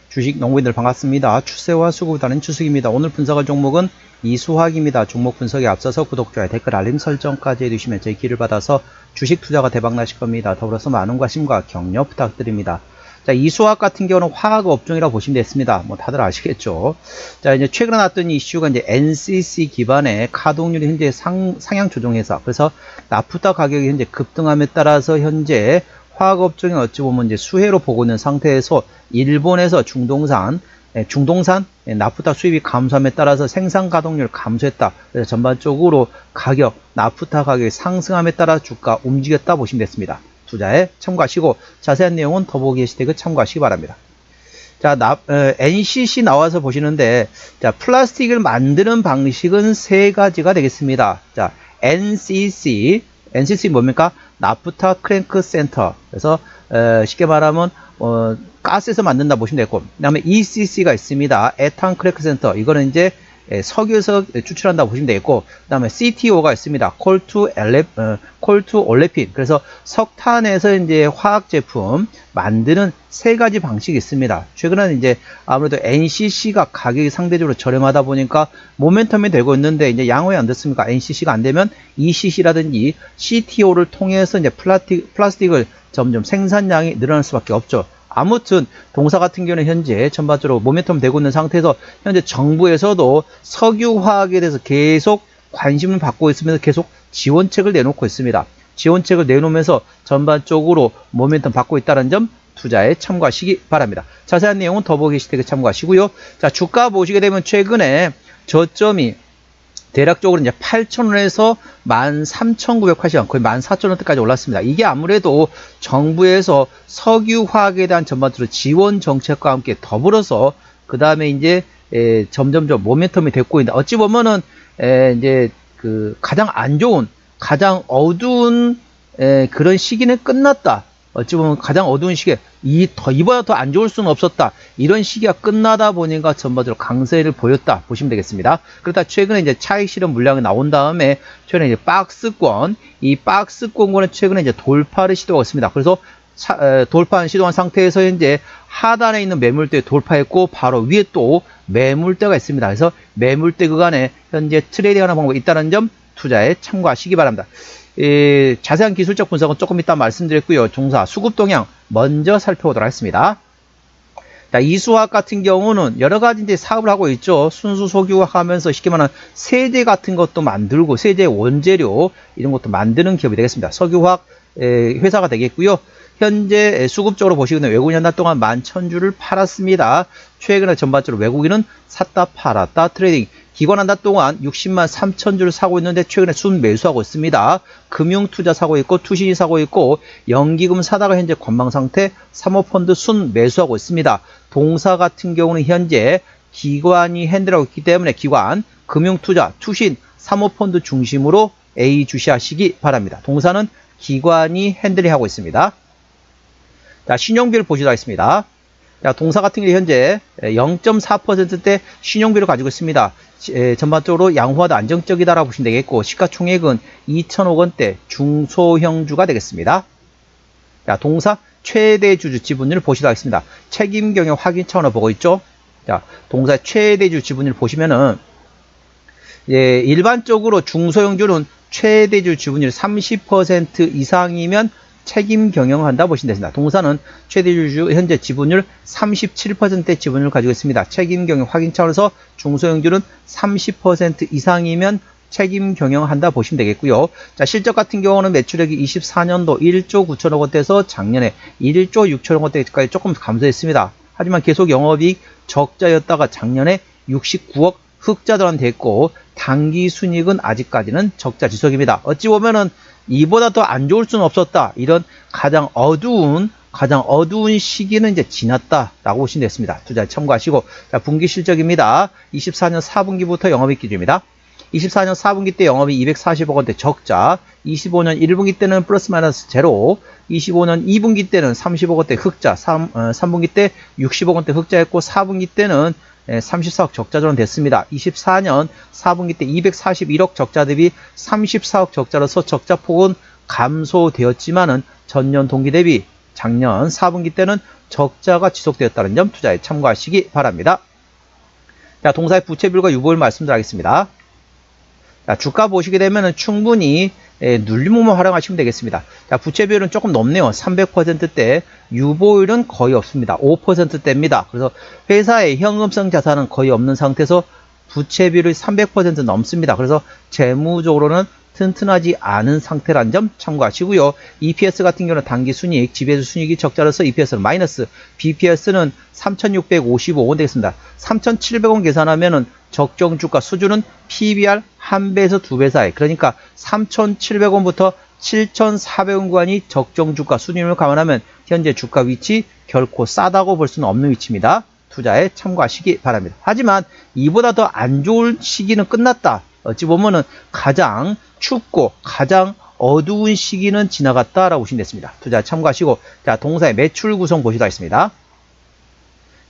주식 농부인들 반갑습니다. 추세와 수급을 다는 추석입니다. 오늘 분석할 종목은 이수화학입니다. 종목 분석에 앞서서 구독, 좋아요, 댓글, 알림 설정까지 해주시면 제 길을 받아서 주식 투자가 대박나실 겁니다. 더불어서 많은 관심과 격려 부탁드립니다. 자, 이수화학 같은 경우는 화학 업종이라고 보시면 됐습니다. 뭐 다들 아시겠죠. 자, 이제 최근에 나왔던 이슈가 이제 NCC 기반의 가동률이 현재 상향 조정해서, 그래서 나프타 가격이 현재 급등함에 따라서 현재 화학 업종이 어찌 보면 이제 수혜로 보고 있는 상태에서 일본에서 중동산 나프타 수입이 감소함에 따라서 생산 가동률 감소했다. 그래서 전반적으로 나프타 가격이 상승함에 따라 주가 움직였다 보시면 됐습니다. 투자에 참고하시고 자세한 내용은 더보기 해시태그 참고하시기 바랍니다. 자, NCC 나와서 보시는데, 자, 플라스틱을 만드는 방식은 세 가지가 되겠습니다. 자, NCC 뭡니까? 나프타 크랭크 센터. 그래서 쉽게 말하면 가스에서 만든다 보시면 되고, 그 다음에 ECC가 있습니다. 에탄 크랭크 센터. 이거는 이제 석유에서 추출한다 보시면 되겠고, 그 다음에 CTO가 있습니다. 콜투 올레핀. 그래서 석탄에서 이제 화학 제품 만드는 세 가지 방식이 있습니다. 최근에는 이제 아무래도 NCC가 가격이 상대적으로 저렴하다 보니까 모멘텀이 되고 있는데, 이제 양호히 안 됐습니까? NCC가 안 되면 ECC라든지 CTO를 통해서 이제 플라스틱을 점점 생산량이 늘어날 수밖에 없죠. 아무튼 동사 같은 경우는 현재 전반적으로 모멘텀 되고 있는 상태에서 현재 정부에서도 석유화학에 대해서 계속 관심을 받고 있으면서 계속 지원책을 내놓고 있습니다. 지원책을 내놓으면서 전반적으로 모멘텀 받고 있다는 점 투자에 참고하시기 바랍니다. 자세한 내용은 더보기 해시태그 참고하시고요. 자, 주가 보시게 되면 최근에 저점이 대략적으로 이제 8,000원에서 13,980원, 거의 14,000원대까지 올랐습니다. 이게 아무래도 정부에서 석유화학에 대한 전반적으로 지원 정책과 함께 더불어서 그 다음에 이제 점점점 모멘텀이 됐고 있다. 어찌 보면은 이제 그 가장 안 좋은, 가장 어두운 그런 시기는 끝났다. 어찌 보면 가장 어두운 시기에 이보다 더 안 좋을 수는 없었다. 이런 시기가 끝나다 보니까 전반적으로 강세를 보였다 보시면 되겠습니다. 그러다 최근에 이제 차익 실현 물량이 나온 다음에 최근에 이제 이 박스권권은 최근에 이제 돌파를 시도하고 있습니다. 그래서 돌파 시도한 상태에서 현재 하단에 있는 매물대 돌파했고 바로 위에 또 매물대가 있습니다. 그래서 매물대 구간에 현재 트레이딩하는 방법이 있다는 점 투자에 참고하시기 바랍니다. 자세한 기술적 분석은 조금 이따 말씀드렸고요. 종사 수급 동향 먼저 살펴보도록 하겠습니다. 자, 이수화학 같은 경우는 여러 가지 이제 사업을 하고 있죠. 순수 석유화학 하면서 쉽게 말하면 세제 같은 것도 만들고 세제 원재료 이런 것도 만드는 기업이 되겠습니다. 석유화학 회사가 되겠고요. 현재 수급적으로 보시면 외국인 한 달 동안 11,000주를 팔았습니다. 최근에 전반적으로 외국인은 샀다 팔았다 트레이딩. 기관 한 달 동안 60만 3천주를 사고 있는데 최근에 순 매수하고 있습니다. 금융투자 사고 있고 투신이 사고 있고 연기금 사다가 현재 관망 상태 사모펀드 순 매수하고 있습니다. 동사 같은 경우는 현재 기관이 핸들하고 있기 때문에 기관, 금융투자, 투신, 사모펀드 중심으로 A 주시하시기 바랍니다. 동사는 기관이 핸들하고 있습니다. 자, 신용비를 보시도록 하겠습니다. 자, 동사 같은 경우 현재 0.4%대 신용비를 가지고 있습니다. 전반적으로 양호하다 안정적이다라고 보시면 되겠고 시가총액은 2,000억 원대 중소형주가 되겠습니다. 자, 동사 최대 주주 지분율 보시도록 하겠습니다. 책임 경영 확인 차원으로 보고 있죠. 자, 동사 최대 주주 지분율 보시면은 일반적으로 중소형주는 최대 주주 지분율 30% 이상이면 책임 경영한다 보시면 됩니다. 동사는 최대 주주 현재 지분율 37%의 지분율을 가지고 있습니다. 책임 경영 확인 차원에서 중소형주는 30% 이상이면 책임 경영한다 보시면 되겠고요. 자, 실적 같은 경우는 매출액이 24년도 1조 9천억 원대에서 작년에 1조 6천억 원대까지 조금 감소했습니다. 하지만 계속 영업이익 적자였다가 작년에 69억 흑자도란 됐고 당기 순이익은 아직까지는 적자 지속입니다. 어찌 보면은 이보다 더 안 좋을 수는 없었다. 이런 가장 어두운 시기는 이제 지났다라고 보시면 됐습니다. 투자에 참고하시고, 자, 분기 실적입니다. 24년 4분기부터 영업이익 기준입니다. 24년 4분기 때 영업이 240억 원대 적자, 25년 1분기 때는 플러스 마이너스 제로, 25년 2분기 때는 30억 원대 흑자, 3분기 때 60억 원대 흑자였고 4분기 때는 34억 적자 전환됐습니다. 24년 4분기 때 241억 적자 대비 34억 적자로서 적자폭은 감소되었지만은 전년 동기 대비 작년 4분기 때는 적자가 지속되었다는 점 투자에 참고하시기 바랍니다. 자, 동사의 부채비율과 유보율 말씀드리겠습니다. 자, 주가 보시게 되면 충분히 눌림목만 활용하시면 되겠습니다. 자, 부채비율은 조금 높네요. 300%대, 유보율은 거의 없습니다. 5%대입니다. 그래서 회사의 현금성 자산은 거의 없는 상태에서 부채비율이 300% 넘습니다. 그래서 재무적으로는 튼튼하지 않은 상태란 점 참고하시고요. EPS 같은 경우는 당기순이익, 지배수 순이익이 적자로서 EPS는 마이너스, BPS는 3,655원 되겠습니다. 3,700원 계산하면은 적정주가 수준은 PBR 1배에서 2배 사이, 그러니까 3,700원부터 7,400원 구간이 적정주가 수준을 감안하면 현재 주가 위치 결코 싸다고 볼 수는 없는 위치입니다. 투자에 참고하시기 바랍니다. 하지만 이보다 더 안 좋은 시기는 끝났다. 어찌 보면은 가장 춥고 가장 어두운 시기는 지나갔다라고 보시면 됐습니다. 투자 참고하시고, 자, 동사의 매출 구성 보시도록 하겠습니다.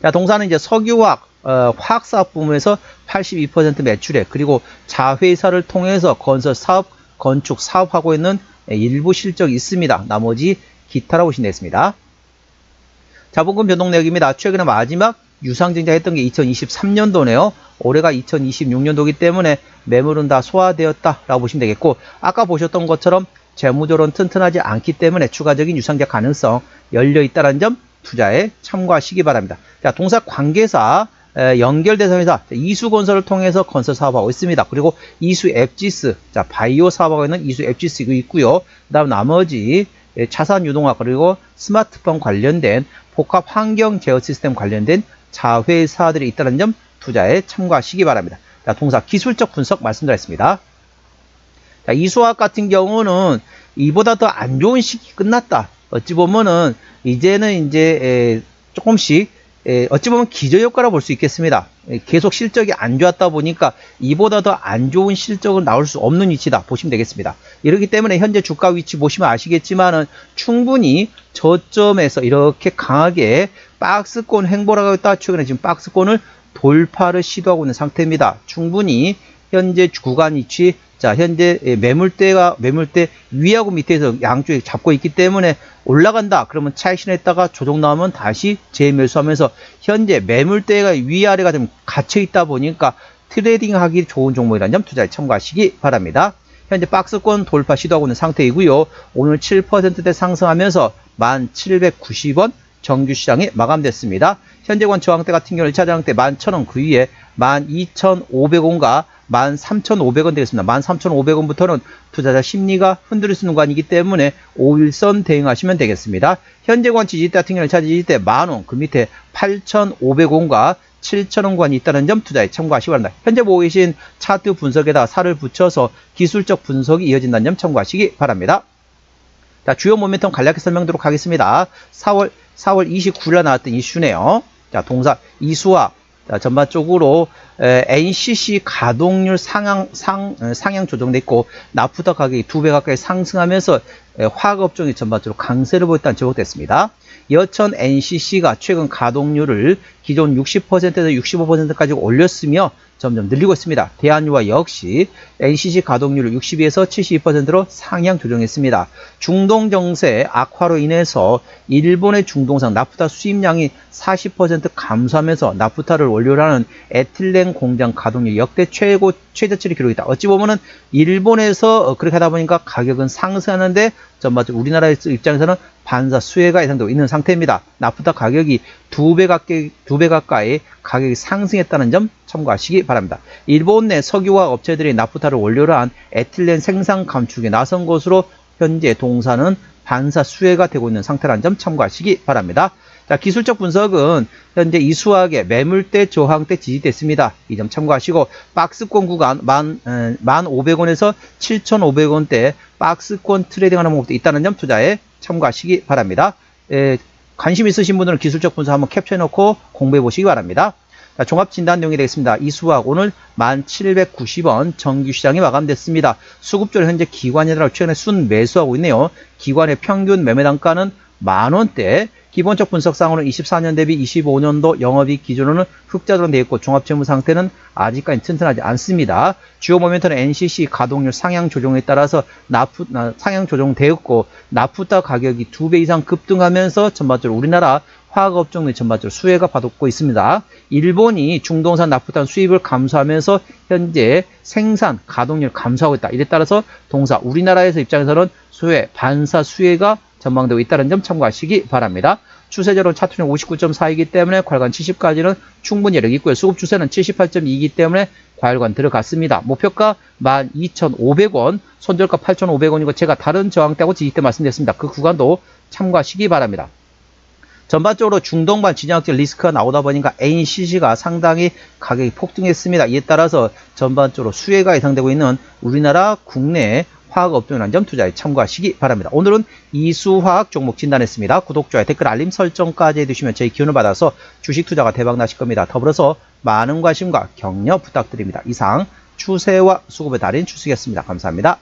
자, 동사는 이제 석유화학, 화학사업 부문에서 82% 매출액, 그리고 자회사를 통해서 건설 사업, 건축 사업하고 있는 일부 실적이 있습니다. 나머지 기타라고 보시면 되겠습니다. 자본금 변동 내역입니다. 최근에 마지막 유상증자 했던 게 2023년도네요. 올해가 2026년도이기 때문에 매물은 다 소화되었다라고 보시면 되겠고, 아까 보셨던 것처럼 재무적으로는 튼튼하지 않기 때문에 추가적인 유상증자 가능성 열려있다는 점 투자에 참고하시기 바랍니다. 자, 동사 관계사, 연결대상 회사, 이수건설을 통해서 건설 사업하고 있습니다. 그리고 이수앱지스, 자, 바이오 사업하고 있는 이수앱지스가 있고요. 그 다음 나머지 자산 유동화, 그리고 스마트폰 관련된 복합 환경 제어 시스템 관련된 자회사들이 있다는 점 투자에 참고하시기 바랍니다. 자, 동사 기술적 분석 말씀드렸습니다. 자, 이수화학 같은 경우는 이보다 더 안 좋은 시기 끝났다. 어찌 보면은 이제는 이제 조금씩 어찌 보면 기저효과라 볼 수 있겠습니다. 계속 실적이 안 좋았다 보니까 이보다 더 안 좋은 실적은 나올 수 없는 위치다 보시면 되겠습니다. 이렇기 때문에 현재 주가 위치 보시면 아시겠지만은 충분히 저점에서 이렇게 강하게 박스권 횡보를 하고 있다. 최근에 지금 박스권을 돌파를 시도하고 있는 상태입니다. 충분히 현재 구간 위치, 자, 현재 매물대 위하고 밑에서 양쪽에 잡고 있기 때문에 올라간다. 그러면 차익 실현했다가 조정 나오면 다시 재매수하면서 현재 매물대가 위아래가 좀 갇혀 있다 보니까 트레이딩 하기 좋은 종목이라는 점 투자에 참고하시기 바랍니다. 현재 박스권 돌파 시도하고 있는 상태이고요. 오늘 7%대 상승하면서 1,790원 정규시장이 마감됐습니다. 현재권 저항대 같은 경우는 1차 저항대 11,000원, 그 위에 12,500원과 13,500원 되겠습니다. 13,500원부터는 투자자 심리가 흔들릴 수 있는 구간이기 때문에 5일선 대응하시면 되겠습니다. 현재권 지지대 같은 경우는 1차 지지대 만원, 그 밑에 8,500원과 7,000원 구간이 있다는 점 투자에 참고하시기 바랍니다. 현재 보고 계신 차트 분석에다 살을 붙여서 기술적 분석이 이어진다는 점 참고하시기 바랍니다. 자, 주요 모멘텀 간략히 설명드리도록 하겠습니다. 4월 29일에 나왔던 이슈네요. 자, 동사 이수화. 자, 전반적으로 NCC 가동률 상향 조정돼 있고 나프타 가격이 2배 가까이 상승하면서 화학업종이 전반적으로 강세를 보였다는 제목됐습니다. 여천 NCC가 최근 가동률을 기존 60%에서 65%까지 올렸으며 점점 늘리고 있습니다. 대한유화 역시 NCC 가동률을 62에서 72%로 상향 조정했습니다. 중동 정세 악화로 인해서 일본의 중동산 나프타 수입량이 40% 감소하면서 나프타를 원료로 하는 에틸렌 공장 가동률 역대 최저치를 기록했다. 어찌 보면은 일본에서 그렇게 하다 보니까 가격은 상승하는데 전반적으로 우리나라 입장에서는 반사 수혜가 예상되고 있는 상태입니다. 나프타 가격이 2배 가까이 가격이 상승했다는 점 참고하시기 바랍니다. 일본 내 석유화학 업체들이 나프타를 원료로 한 에틸렌 생산 감축에 나선 것으로 현재 동사는 반사 수혜가 되고 있는 상태라는 점 참고하시기 바랍니다. 자, 기술적 분석은 현재 이수화학의 매물대, 저항대, 지지대 있습니다. 이 점 참고하시고 박스권 구간 1,500원에서 7,500원대 박스권 트레이딩하는 방법도 있다는 점 투자에 참고하시기 바랍니다. 관심 있으신 분들은 기술적 분석 한번 캡처해놓고 공부해 보시기 바랍니다. 자, 종합진단 내용이 되겠습니다. 이수화학 오늘 1,790원 정규시장이 마감됐습니다. 수급적으로 현재 기관이 최근에 순 매수하고 있네요. 기관의 평균 매매 단가는 만원대, 기본적 분석상으로는 24년 대비 25년도 영업이익 기준으로는 흑자로 되어 있고 종합재무 상태는 아직까지 튼튼하지 않습니다. 주요 모멘트는 NCC 가동률 상향 조정에 따라서 상향 조정되었고 나프타 가격이 2배 이상 급등하면서 전반적으로 우리나라 화학업종 내 전반적으로 수혜가 받고 있습니다. 일본이 중동산 나프탄 수입을 감소하면서 현재 생산 가동률 감소하고 있다. 이에 따라서 동사 우리나라에서 입장에서는 수혜, 반사 수혜가 전망되고 있다는 점 참고하시기 바랍니다. 추세적으로 차트는 59.4이기 때문에 과열관 70까지는 충분히 여력이 있고요. 수급 추세는 78.2이기 때문에 과열관 들어갔습니다. 목표가 12,500원, 손절가 8,500원이고 제가 다른 저항대하고 지지 때 말씀드렸습니다. 그 구간도 참고하시기 바랍니다. 전반적으로 중동반 진영학적 리스크가 나오다 보니까 NCC가 상당히 가격이 폭등했습니다. 이에 따라서 전반적으로 수혜가 예상되고 있는 우리나라 국내 화학업종이라는 점 투자에 참고하시기 바랍니다. 오늘은 이수화학 종목 진단했습니다. 구독, 좋아요, 댓글, 알림 설정까지 해두시면 저희 기운을 받아서 주식 투자가 대박 나실 겁니다. 더불어서 많은 관심과 격려 부탁드립니다. 이상 추세와 수급의 달인 추수였습니다. 감사합니다.